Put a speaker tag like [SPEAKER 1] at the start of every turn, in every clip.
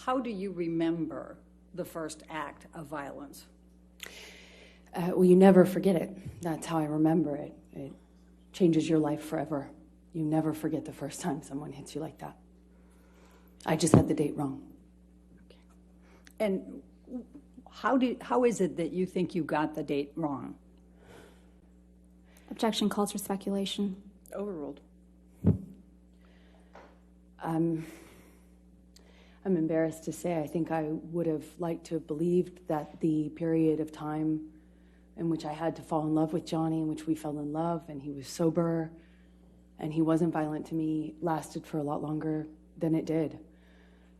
[SPEAKER 1] how do you remember the first act of violence?
[SPEAKER 2] Well, you never forget it. That's how I remember it. It changes your life forever. You never forget the first time someone hits you like that. I just had the date wrong.
[SPEAKER 1] Okay. And how is it that you think you got the date wrong?
[SPEAKER 3] Objection calls for speculation.
[SPEAKER 4] Overruled.
[SPEAKER 2] I'm embarrassed to say I think I would have liked to have believed that the period of time in which I had to fall in love with Johnny, in which we fell in love, and he was sober, and he wasn't violent to me, lasted for a lot longer than it did.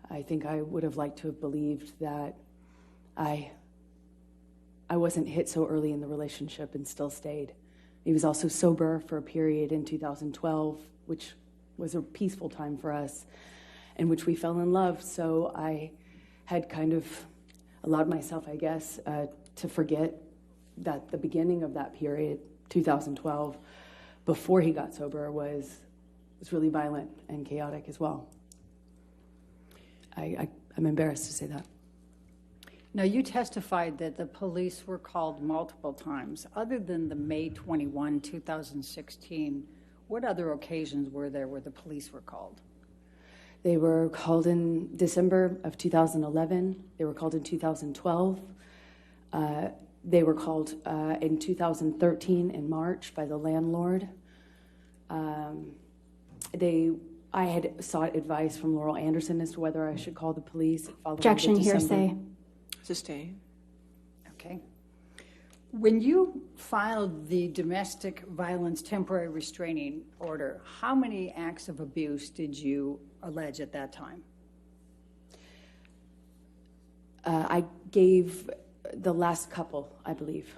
[SPEAKER 2] I think I would have liked to have believed that I wasn't hit so early in the relationship and still stayed. He was also sober for a period in 2012, which was a peaceful time for us, in which we fell in love. So I had kind of allowed myself, I guess, to forget that the beginning of that period, 2012, before he got sober, was really violent and chaotic as well. I'm embarrassed to say that.
[SPEAKER 1] Now, you testified that the police were called multiple times. Other than the May 21, 2016, what other occasions were there where the police were called?
[SPEAKER 2] They were called in December of 2011. They were called in 2012. They were called in 2013 in March by the landlord. I had sought advice from Laurel Anderson as to whether I should call the police.
[SPEAKER 3] Objection, hearsay.
[SPEAKER 4] Sustain.
[SPEAKER 1] Okay. When you filed the domestic violence temporary restraining order, how many acts of abuse did you allege at that time?
[SPEAKER 2] I gave the last couple, I believe,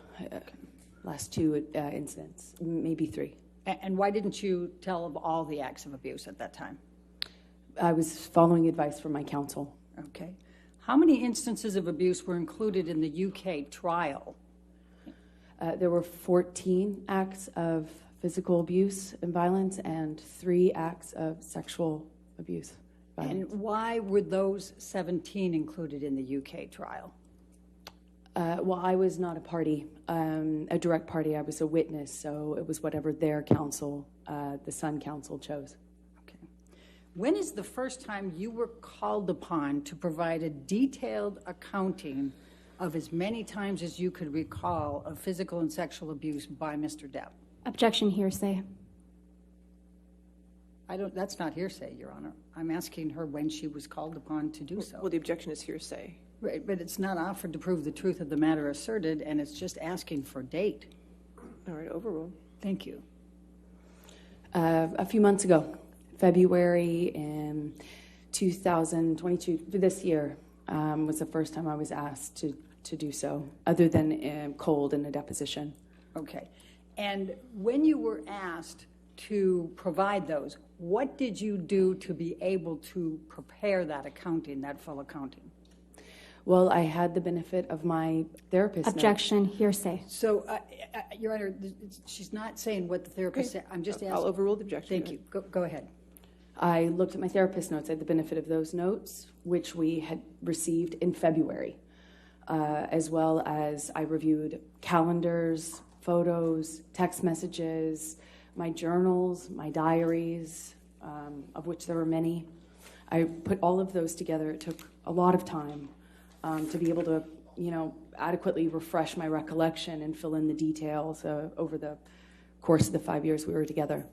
[SPEAKER 2] last two incidents, maybe three.
[SPEAKER 1] And why didn't you tell of all the acts of abuse at that time?
[SPEAKER 2] I was following advice from my counsel.
[SPEAKER 1] Okay. How many instances of abuse were included in the UK trial?
[SPEAKER 2] There were 14 acts of physical abuse and violence and 3 acts of sexual abuse. Violence.
[SPEAKER 1] And why were those 17 included in the UK trial?
[SPEAKER 2] Well, I was not a party, a direct party. I was a witness, so it was whatever their counsel, the Sun Council, chose.
[SPEAKER 1] Okay. When is the first time you were called upon to provide a detailed accounting of as many times as you could recall of physical and sexual abuse by Mr. Depp?
[SPEAKER 3] Objection, hearsay.
[SPEAKER 1] That's not hearsay, Your Honor. I'm asking her when she was called upon to do so.
[SPEAKER 4] Well, the objection is hearsay.
[SPEAKER 1] Right, but it's not offered to prove the truth of the matter asserted, and it's just asking for date.
[SPEAKER 4] All right, overruled.
[SPEAKER 1] Thank you.
[SPEAKER 2] A few months ago, February in 2022, this year, was the first time I was asked to do so, other than cold in a deposition.
[SPEAKER 1] Okay. And when you were asked to provide those, what did you do to be able to prepare that accounting, that full accounting?
[SPEAKER 2] Well, I had the benefit of my therapist.
[SPEAKER 3] Objection, hearsay.
[SPEAKER 1] So, Your Honor, she's not saying what the therapist said. I'm just asking.
[SPEAKER 4] I'll overrule the objection.
[SPEAKER 1] Thank you. Go ahead.
[SPEAKER 2] I looked at my therapist notes. I had the benefit of those notes, which we had received in February, as well as I reviewed calendars, photos, text messages, my journals, my diaries, of which there were many. I put all of those together. It took a lot of time to be able to, adequately refresh my recollection and fill in the details over the course of the 5 years we were together.